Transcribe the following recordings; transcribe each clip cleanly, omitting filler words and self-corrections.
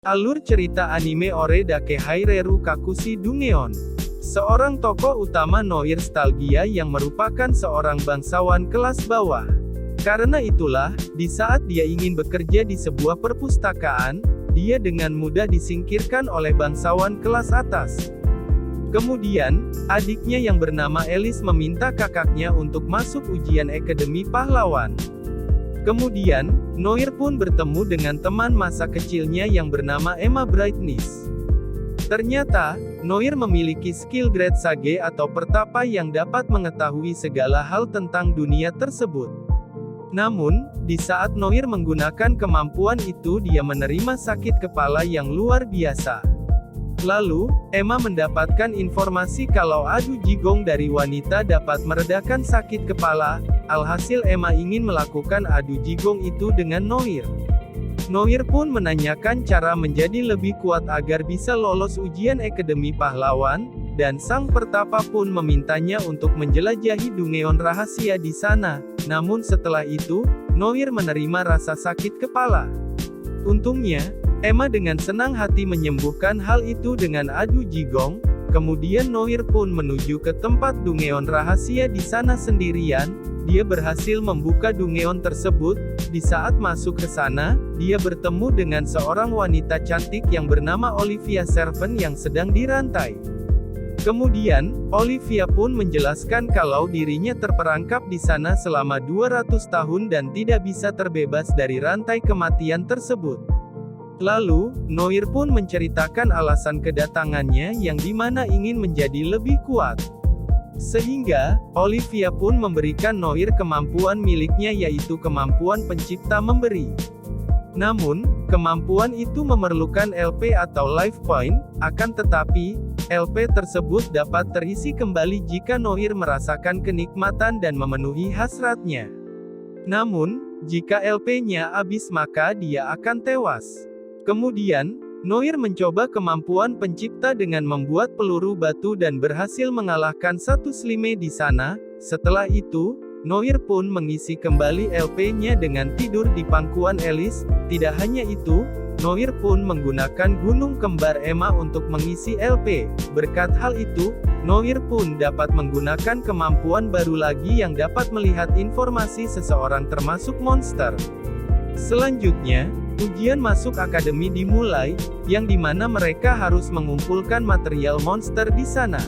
Alur cerita anime Oredake Haireru Kakushi Dungeon. Seorang tokoh utama nostalgia yang merupakan seorang bangsawan kelas bawah. Karena itulah, di saat dia ingin bekerja di sebuah perpustakaan, dia dengan mudah disingkirkan oleh bangsawan kelas atas. Kemudian, adiknya yang bernama Elis meminta kakaknya untuk masuk ujian Akademi Pahlawan. Kemudian, Noir pun bertemu dengan teman masa kecilnya yang bernama Emma Brightness. Ternyata, Noir memiliki skill Great Sage atau pertapa yang dapat mengetahui segala hal tentang dunia tersebut. Namun, di saat Noir menggunakan kemampuan itu dia menerima sakit kepala yang luar biasa. Lalu, Emma mendapatkan informasi kalau adu jigong dari wanita dapat meredakan sakit kepala. Alhasil Emma ingin melakukan adu jigong itu dengan Noir. Noir pun menanyakan cara menjadi lebih kuat agar bisa lolos ujian Akademi Pahlawan, dan sang pertapa pun memintanya untuk menjelajahi Dungeon rahasia di sana. Namun setelah itu, Noir menerima rasa sakit kepala. Untungnya, Emma dengan senang hati menyembuhkan hal itu dengan adu jigong. Kemudian Noir pun menuju ke tempat Dungeon rahasia di sana sendirian. Dia berhasil membuka Dungeon tersebut. Di saat masuk ke sana, dia bertemu dengan seorang wanita cantik yang bernama Olivia Servant yang sedang dirantai. Kemudian, Olivia pun menjelaskan kalau dirinya terperangkap di sana selama 200 tahun dan tidak bisa terbebas dari rantai kematian tersebut. Lalu, Noir pun menceritakan alasan kedatangannya yang dimana ingin menjadi lebih kuat. Sehingga, Olivia pun memberikan Noir kemampuan miliknya yaitu kemampuan pencipta memberi. Namun, kemampuan itu memerlukan LP atau life point, akan tetapi, LP tersebut dapat terisi kembali jika Noir merasakan kenikmatan dan memenuhi hasratnya. Namun, jika LP-nya habis maka dia akan tewas. Kemudian, Noir mencoba kemampuan pencipta dengan membuat peluru batu dan berhasil mengalahkan satu slime di sana. Setelah itu, Noir pun mengisi kembali LP-nya dengan tidur di pangkuan Elis. Tidak hanya itu, Noir pun menggunakan gunung kembar Emma untuk mengisi LP. Berkat hal itu, Noir pun dapat menggunakan kemampuan baru lagi yang dapat melihat informasi seseorang termasuk monster. Selanjutnya, ujian masuk akademi dimulai, yang dimana mereka harus mengumpulkan material monster di sana.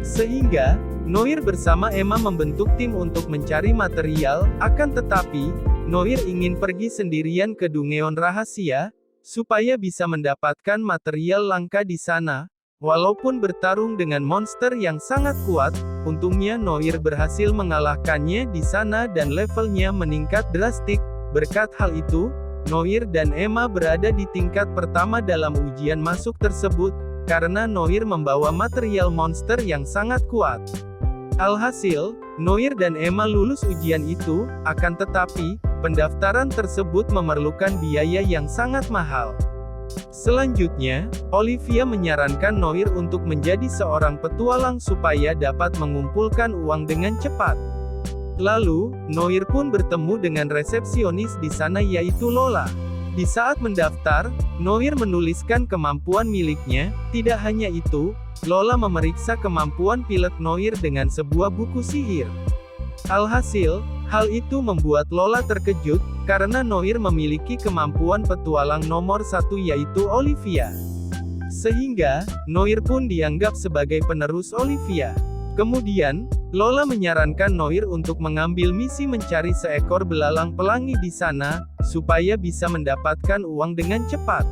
Sehingga, Noir bersama Emma membentuk tim untuk mencari material, akan tetapi, Noir ingin pergi sendirian ke Dungeon rahasia, supaya bisa mendapatkan material langka di sana. Walaupun bertarung dengan monster yang sangat kuat, untungnya Noir berhasil mengalahkannya di sana dan levelnya meningkat drastis. Berkat hal itu, Noir dan Emma berada di tingkat pertama dalam ujian masuk tersebut, karena Noir membawa material monster yang sangat kuat. Alhasil, Noir dan Emma lulus ujian itu, akan tetapi, pendaftaran tersebut memerlukan biaya yang sangat mahal. Selanjutnya, Olivia menyarankan Noir untuk menjadi seorang petualang supaya dapat mengumpulkan uang dengan cepat. Lalu, Noir pun bertemu dengan resepsionis di sana yaitu Lola. Di saat mendaftar, Noir menuliskan kemampuan miliknya. Tidak hanya itu, Lola memeriksa kemampuan pilot Noir dengan sebuah buku sihir. Alhasil, hal itu membuat Lola terkejut, karena Noir memiliki kemampuan petualang nomor 1 yaitu Olivia. Sehingga, Noir pun dianggap sebagai penerus Olivia. Kemudian, Lola menyarankan Noir untuk mengambil misi mencari seekor belalang pelangi di sana, supaya bisa mendapatkan uang dengan cepat.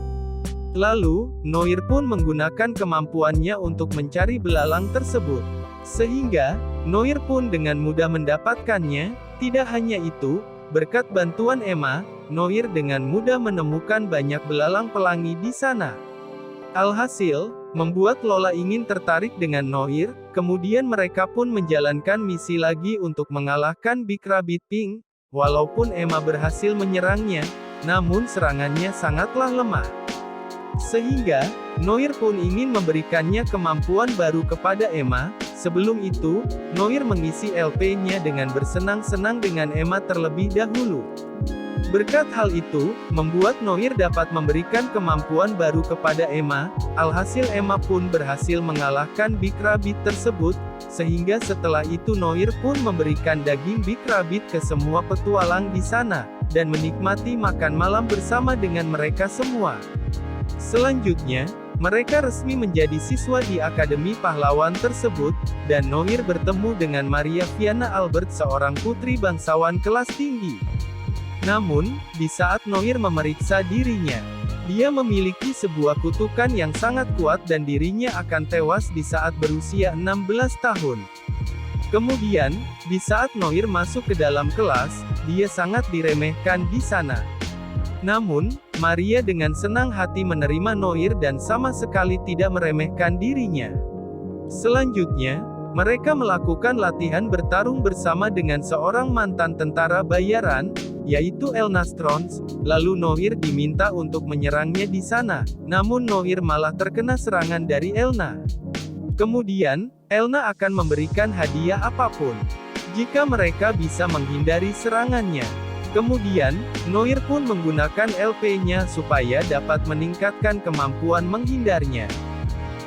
Lalu, Noir pun menggunakan kemampuannya untuk mencari belalang tersebut. Sehingga, Noir pun dengan mudah mendapatkannya. Tidak hanya itu, berkat bantuan Emma, Noir dengan mudah menemukan banyak belalang pelangi di sana. Alhasil, membuat Lola ingin tertarik dengan Noir. Kemudian mereka pun menjalankan misi lagi untuk mengalahkan Big Rabbit Pink. Walaupun Emma berhasil menyerangnya, namun serangannya sangatlah lemah. Sehingga, Noir pun ingin memberikannya kemampuan baru kepada Emma. Sebelum itu, Noir mengisi LP-nya dengan bersenang-senang dengan Emma terlebih dahulu. Berkat hal itu, membuat Noir dapat memberikan kemampuan baru kepada Emma. Alhasil Emma pun berhasil mengalahkan Big Rabbit tersebut, sehingga setelah itu Noir pun memberikan daging Big Rabbit ke semua petualang di sana, dan menikmati makan malam bersama dengan mereka semua. Selanjutnya, mereka resmi menjadi siswa di Akademi Pahlawan tersebut, dan Noir bertemu dengan Maria Viana Albert, seorang putri bangsawan kelas tinggi. Namun, di saat Noir memeriksa dirinya, dia memiliki sebuah kutukan yang sangat kuat dan dirinya akan tewas di saat berusia 16 tahun. Kemudian, di saat Noir masuk ke dalam kelas, dia sangat diremehkan di sana. Namun, Maria dengan senang hati menerima Noir dan sama sekali tidak meremehkan dirinya. Selanjutnya, mereka melakukan latihan bertarung bersama dengan seorang mantan tentara bayaran, yaitu Elna Strons. Lalu Noir diminta untuk menyerangnya di sana, namun Noir malah terkena serangan dari Elna. Kemudian, Elna akan memberikan hadiah apapun jika mereka bisa menghindari serangannya. Kemudian, Noir pun menggunakan LP-nya supaya dapat meningkatkan kemampuan menghindarnya.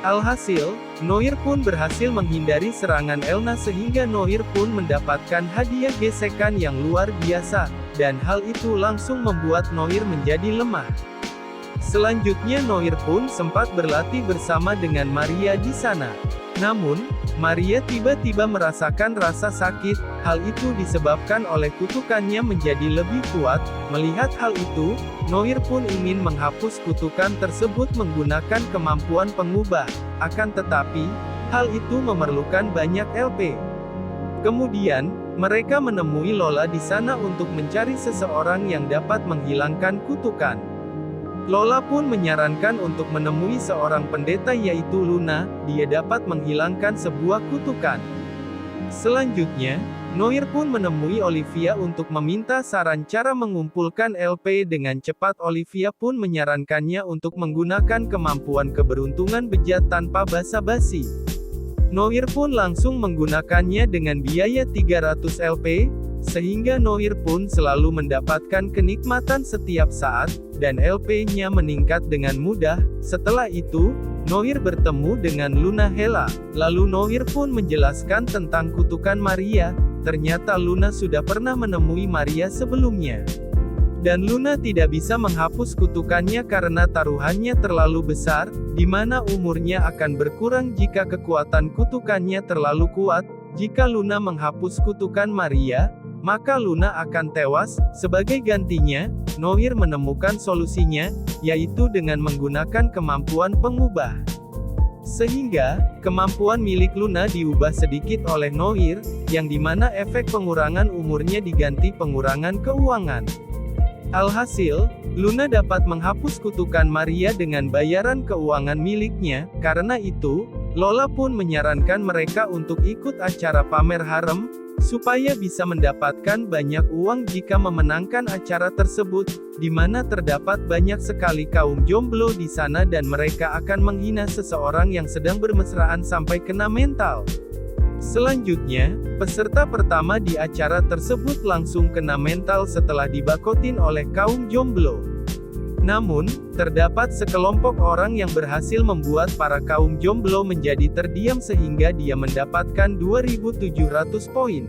Alhasil, Noir pun berhasil menghindari serangan Elna sehingga Noir pun mendapatkan hadiah gesekan yang luar biasa, dan hal itu langsung membuat Noir menjadi lemah. Selanjutnya Noir pun sempat berlatih bersama dengan Maria di sana. Namun, Maria tiba-tiba merasakan rasa sakit. Hal itu disebabkan oleh kutukannya menjadi lebih kuat. Melihat hal itu, Noir pun ingin menghapus kutukan tersebut menggunakan kemampuan pengubah. Akan tetapi, hal itu memerlukan banyak LP. Kemudian, mereka menemui Lola di sana untuk mencari seseorang yang dapat menghilangkan kutukan. Lola pun menyarankan untuk menemui seorang pendeta yaitu Luna. Dia dapat menghilangkan sebuah kutukan. Selanjutnya, Noir pun menemui Olivia untuk meminta saran cara mengumpulkan LP dengan cepat. Olivia pun menyarankannya untuk menggunakan kemampuan keberuntungan bejat tanpa basa-basi. Noir pun langsung menggunakannya dengan biaya 300 LP, sehingga Noir pun selalu mendapatkan kenikmatan setiap saat, dan LP-nya meningkat dengan mudah. Setelah itu, Noir bertemu dengan Luna Hela. Lalu Noir pun menjelaskan tentang kutukan Maria. Ternyata Luna sudah pernah menemui Maria sebelumnya. Dan Luna tidak bisa menghapus kutukannya karena taruhannya terlalu besar, di mana umurnya akan berkurang jika kekuatan kutukannya terlalu kuat. Jika Luna menghapus kutukan Maria, maka Luna akan tewas. Sebagai gantinya, Noir menemukan solusinya, yaitu dengan menggunakan kemampuan pengubah. Sehingga, kemampuan milik Luna diubah sedikit oleh Noir, yang dimana efek pengurangan umurnya diganti pengurangan keuangan. Alhasil, Luna dapat menghapus kutukan Maria dengan bayaran keuangan miliknya. Karena itu, Lola pun menyarankan mereka untuk ikut acara pamer harem, supaya bisa mendapatkan banyak uang jika memenangkan acara tersebut, di mana terdapat banyak sekali kaum jomblo di sana dan mereka akan menghina seseorang yang sedang bermesraan sampai kena mental. Selanjutnya, peserta pertama di acara tersebut langsung kena mental setelah dibakotin oleh kaum jomblo. Namun, terdapat sekelompok orang yang berhasil membuat para kaum jomblo menjadi terdiam sehingga dia mendapatkan 2.700 poin.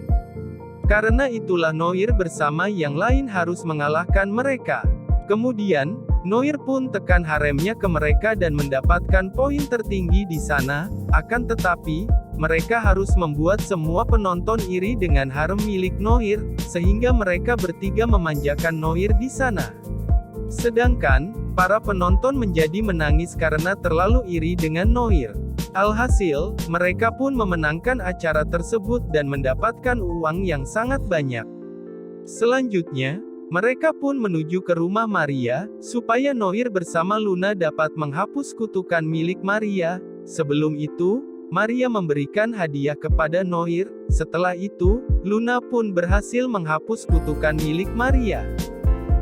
Karena itulah Noir bersama yang lain harus mengalahkan mereka. Kemudian, Noir pun tekan haremnya ke mereka dan mendapatkan poin tertinggi di sana. Akan tetapi, mereka harus membuat semua penonton iri dengan harem milik Noir, sehingga mereka bertiga memanjakan Noir di sana. Sedangkan, para penonton menjadi menangis karena terlalu iri dengan Noir. Alhasil, mereka pun memenangkan acara tersebut dan mendapatkan uang yang sangat banyak. Selanjutnya, mereka pun menuju ke rumah Maria, supaya Noir bersama Luna dapat menghapus kutukan milik Maria. Sebelum itu, Maria memberikan hadiah kepada Noir. Setelah itu, Luna pun berhasil menghapus kutukan milik Maria.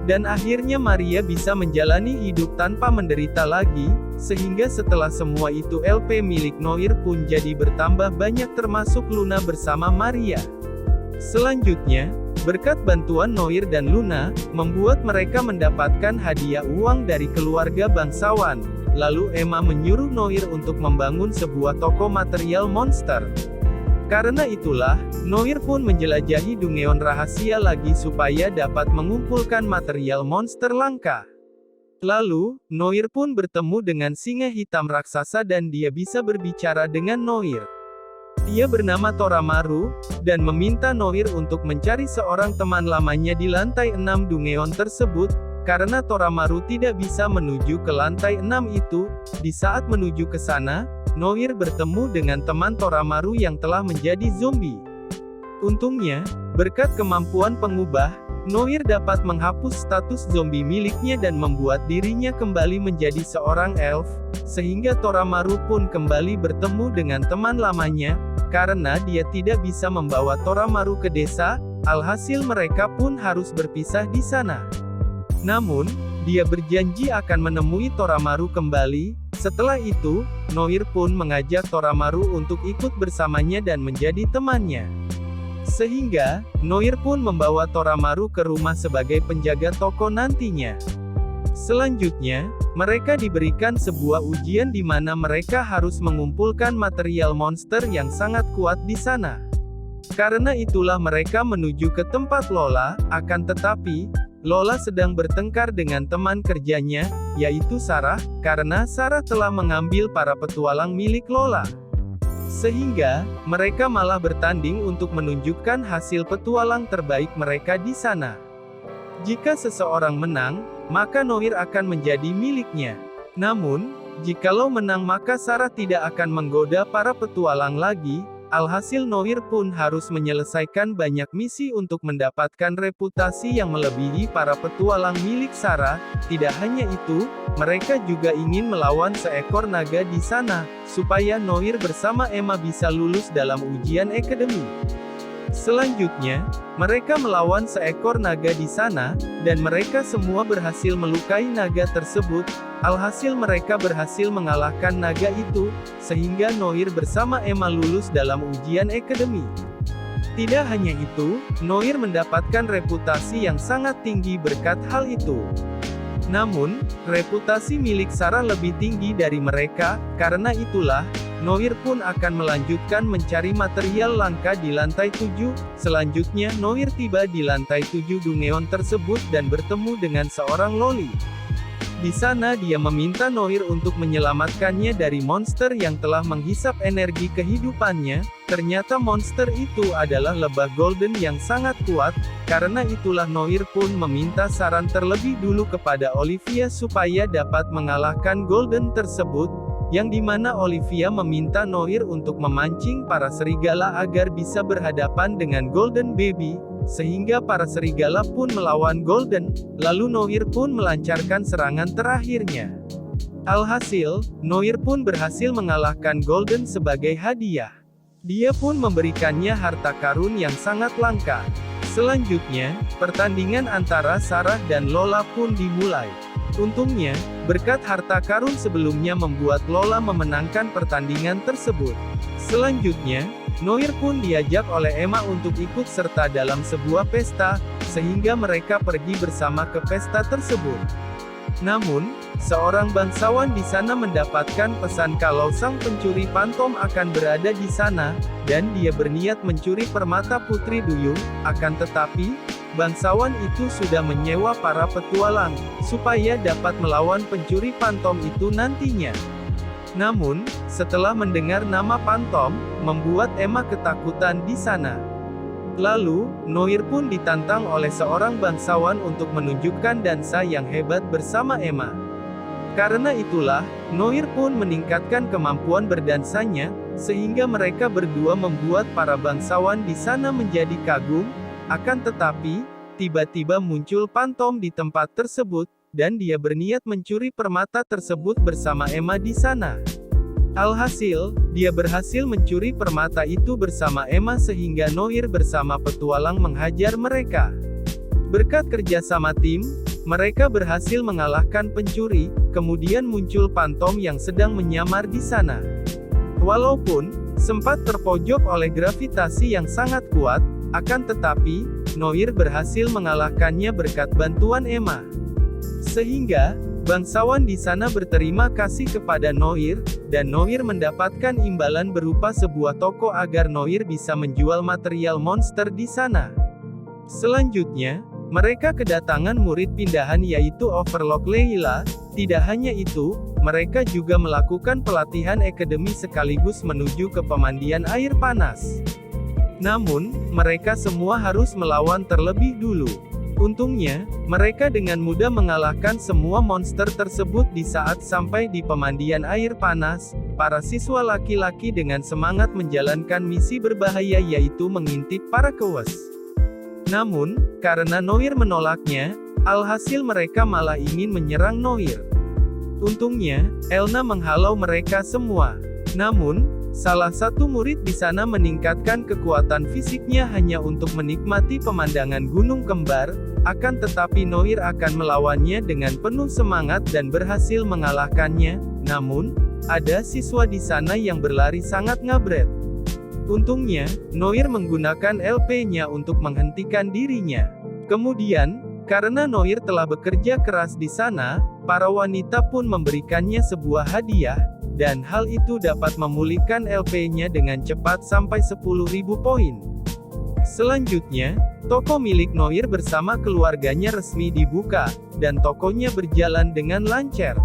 Dan akhirnya Maria bisa menjalani hidup tanpa menderita lagi, sehingga setelah semua itu LP milik Noir pun jadi bertambah banyak termasuk Luna bersama Maria. Selanjutnya, Berkat bantuan Noir dan Luna, membuat mereka mendapatkan hadiah uang dari keluarga bangsawan. Lalu Emma menyuruh Noir untuk membangun sebuah toko material monster. Karena itulah, Noir pun menjelajahi Dungeon rahasia lagi supaya dapat mengumpulkan material monster langka. Lalu, Noir pun bertemu dengan singa hitam raksasa dan dia bisa berbicara dengan Noir. Dia bernama Toramaru, dan meminta Noir untuk mencari seorang teman lamanya di lantai 6 Dungeon tersebut, karena Toramaru tidak bisa menuju ke lantai 6 itu. Di saat menuju ke sana, Noir bertemu dengan teman Toramaru yang telah menjadi zombie. Untungnya, berkat kemampuan pengubah, Noir dapat menghapus status zombie miliknya dan membuat dirinya kembali menjadi seorang elf, sehingga Toramaru pun kembali bertemu dengan teman lamanya. Karena dia tidak bisa membawa Toramaru ke desa, alhasil mereka pun harus berpisah di sana. Namun, dia berjanji akan menemui Toramaru kembali. Setelah itu, Noir pun mengajak Toramaru untuk ikut bersamanya dan menjadi temannya. Sehingga, Noir pun membawa Toramaru ke rumah sebagai penjaga toko nantinya. Selanjutnya, mereka diberikan sebuah ujian di mana mereka harus mengumpulkan material monster yang sangat kuat di sana. Karena itulah mereka menuju ke tempat Lola, akan tetapi, Lola sedang bertengkar dengan teman kerjanya, yaitu Sarah, karena Sarah telah mengambil para petualang milik Lola. Sehingga, mereka malah bertanding untuk menunjukkan hasil petualang terbaik mereka di sana. Jika seseorang menang, maka Noir akan menjadi miliknya. Namun, jikalau menang maka Sarah tidak akan menggoda para petualang lagi. Alhasil Noir pun harus menyelesaikan banyak misi untuk mendapatkan reputasi yang melebihi para petualang milik Sarah. Tidak hanya itu, mereka juga ingin melawan seekor naga di sana, supaya Noir bersama Emma bisa lulus dalam ujian akademi. Selanjutnya, mereka melawan seekor naga di sana, dan mereka semua berhasil melukai naga tersebut. Alhasil mereka berhasil mengalahkan naga itu, sehingga Noir bersama Emma lulus dalam ujian akademi. Tidak hanya itu, Noir mendapatkan reputasi yang sangat tinggi berkat hal itu. Namun, reputasi milik Sarah lebih tinggi dari mereka. Karena itulah, Noir pun akan melanjutkan mencari material langka di lantai 7. Selanjutnya Noir tiba di lantai 7 Dungeon tersebut dan bertemu dengan seorang loli. Di sana dia meminta Noir untuk menyelamatkannya dari monster yang telah menghisap energi kehidupannya. Ternyata monster itu adalah lebah golden yang sangat kuat. Karena itulah Noir pun meminta saran terlebih dulu kepada Olivia supaya dapat mengalahkan golden tersebut, yang dimana Olivia meminta Noir untuk memancing para serigala agar bisa berhadapan dengan Golden Baby, sehingga para serigala pun melawan Golden, lalu Noir pun melancarkan serangan terakhirnya. Alhasil, Noir pun berhasil mengalahkan Golden sebagai hadiah. Dia pun memberikannya harta karun yang sangat langka. Selanjutnya, pertandingan antara Sarah dan Lola pun dimulai. Untungnya, berkat harta karun sebelumnya membuat Lola memenangkan pertandingan tersebut. Selanjutnya, Noir pun diajak oleh Emma untuk ikut serta dalam sebuah pesta, sehingga mereka pergi bersama ke pesta tersebut. Namun, seorang bangsawan di sana mendapatkan pesan kalau sang pencuri pantom akan berada di sana, dan dia berniat mencuri permata Putri Duyung. Akan tetapi, bangsawan itu sudah menyewa para petualang, supaya dapat melawan pencuri pantom itu nantinya. Namun, setelah mendengar nama pantom, membuat Emma ketakutan di sana. Lalu, Noir pun ditantang oleh seorang bangsawan untuk menunjukkan dansa yang hebat bersama Emma. Karena itulah, Noir pun meningkatkan kemampuan berdansanya, sehingga mereka berdua membuat para bangsawan di sana menjadi kagum. Akan tetapi, tiba-tiba muncul pantom di tempat tersebut, dan dia berniat mencuri permata tersebut bersama Emma di sana. Alhasil, dia berhasil mencuri permata itu bersama Emma sehingga Noir bersama petualang menghajar mereka. Berkat kerjasama tim, mereka berhasil mengalahkan pencuri. Kemudian muncul pantom yang sedang menyamar di sana. Walaupun sempat terpojok oleh gravitasi yang sangat kuat, Akan tetapi, Noir berhasil mengalahkannya berkat bantuan Emma. Sehingga, bangsawan di sana berterima kasih kepada Noir, dan Noir mendapatkan imbalan berupa sebuah toko agar Noir bisa menjual material monster di sana. Selanjutnya, mereka kedatangan murid pindahan yaitu Overlock Leila. Tidak hanya itu, mereka juga melakukan pelatihan akademi sekaligus menuju ke pemandian air panas. Namun, mereka semua harus melawan terlebih dulu. Untungnya, mereka dengan mudah mengalahkan semua monster tersebut di saat sampai di pemandian air panas. Para siswa laki-laki dengan semangat menjalankan misi berbahaya yaitu mengintip para kewes. Namun, karena Noir menolaknya, alhasil mereka malah ingin menyerang Noir. Untungnya, Elna menghalau mereka semua. Namun, salah satu murid di sana meningkatkan kekuatan fisiknya hanya untuk menikmati pemandangan gunung kembar, akan tetapi Noir akan melawannya dengan penuh semangat dan berhasil mengalahkannya. Namun, ada siswa di sana yang berlari sangat ngabret. Untungnya, Noir menggunakan LP-nya untuk menghentikan dirinya. Kemudian, karena Noir telah bekerja keras di sana, para wanita pun memberikannya sebuah hadiah, dan hal itu dapat memulihkan LP-nya dengan cepat sampai 10.000 poin. Selanjutnya, toko milik Noir bersama keluarganya resmi dibuka, dan tokonya berjalan dengan lancar.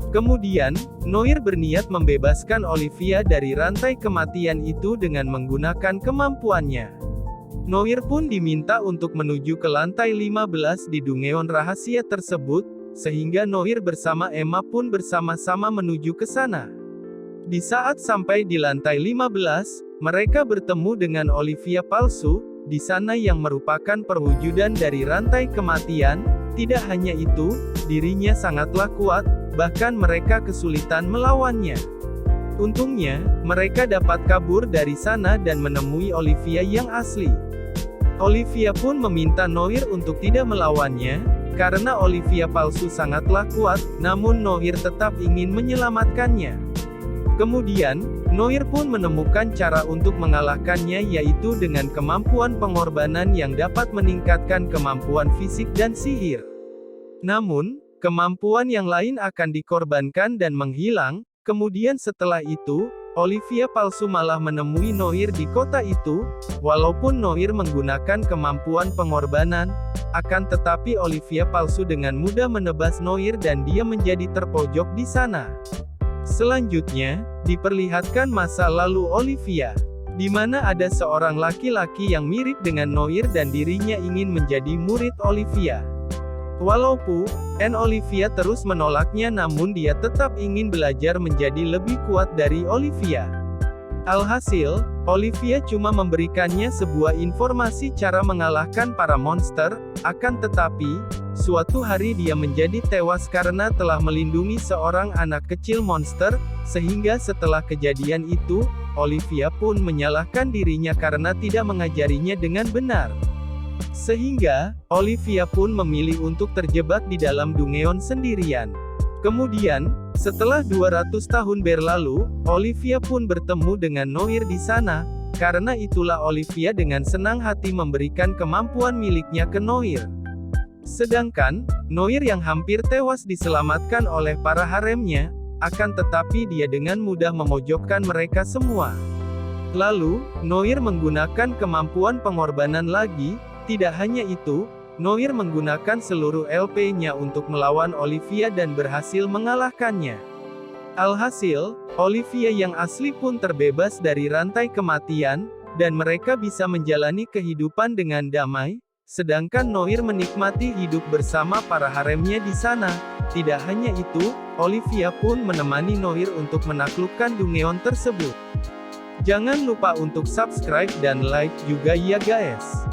Kemudian, Noir berniat membebaskan Olivia dari rantai kematian itu dengan menggunakan kemampuannya. Noir pun diminta untuk menuju ke lantai 15 di Dungeon rahasia tersebut, sehingga Noir bersama Emma pun bersama-sama menuju ke sana. Di saat sampai di lantai 15, mereka bertemu dengan Olivia palsu, di sana yang merupakan perwujudan dari rantai kematian. Tidak hanya itu, dirinya sangatlah kuat, bahkan mereka kesulitan melawannya. Untungnya, mereka dapat kabur dari sana dan menemui Olivia yang asli. Olivia pun meminta Noir untuk tidak melawannya, karena Olivia palsu sangatlah kuat, namun Noir tetap ingin menyelamatkannya. Kemudian, Noir pun menemukan cara untuk mengalahkannya yaitu dengan kemampuan pengorbanan yang dapat meningkatkan kemampuan fisik dan sihir. Namun, kemampuan yang lain akan dikorbankan dan menghilang. Kemudian setelah itu, Olivia palsu malah menemui Noir di kota itu. Walaupun Noir menggunakan kemampuan pengorbanan, akan tetapi Olivia palsu dengan mudah menebas Noir dan dia menjadi terpojok di sana. Selanjutnya, diperlihatkan masa lalu Olivia, di mana ada seorang laki-laki yang mirip dengan Noir dan dirinya ingin menjadi murid Olivia. Walaupun Olivia terus menolaknya, namun dia tetap ingin belajar menjadi lebih kuat dari Olivia. Alhasil, Olivia cuma memberikannya sebuah informasi cara mengalahkan para monster, akan tetapi, suatu hari dia menjadi tewas karena telah melindungi seorang anak kecil monster, sehingga setelah kejadian itu, Olivia pun menyalahkan dirinya karena tidak mengajarinya dengan benar. Sehingga, Olivia pun memilih untuk terjebak di dalam Dungeon sendirian. Kemudian, setelah 200 tahun berlalu, Olivia pun bertemu dengan Noir di sana. Karena itulah Olivia dengan senang hati memberikan kemampuan miliknya ke Noir. Sedangkan, Noir yang hampir tewas diselamatkan oleh para haremnya, akan tetapi dia dengan mudah memojokkan mereka semua. Lalu, Noir menggunakan kemampuan pengorbanan lagi. Tidak hanya itu, Noir menggunakan seluruh LP-nya untuk melawan Olivia dan berhasil mengalahkannya. Alhasil, Olivia yang asli pun terbebas dari rantai kematian, dan mereka bisa menjalani kehidupan dengan damai, sedangkan Noir menikmati hidup bersama para haremnya di sana. Tidak hanya itu, Olivia pun menemani Noir untuk menaklukkan Dungeon tersebut. Jangan lupa untuk subscribe dan like juga ya guys.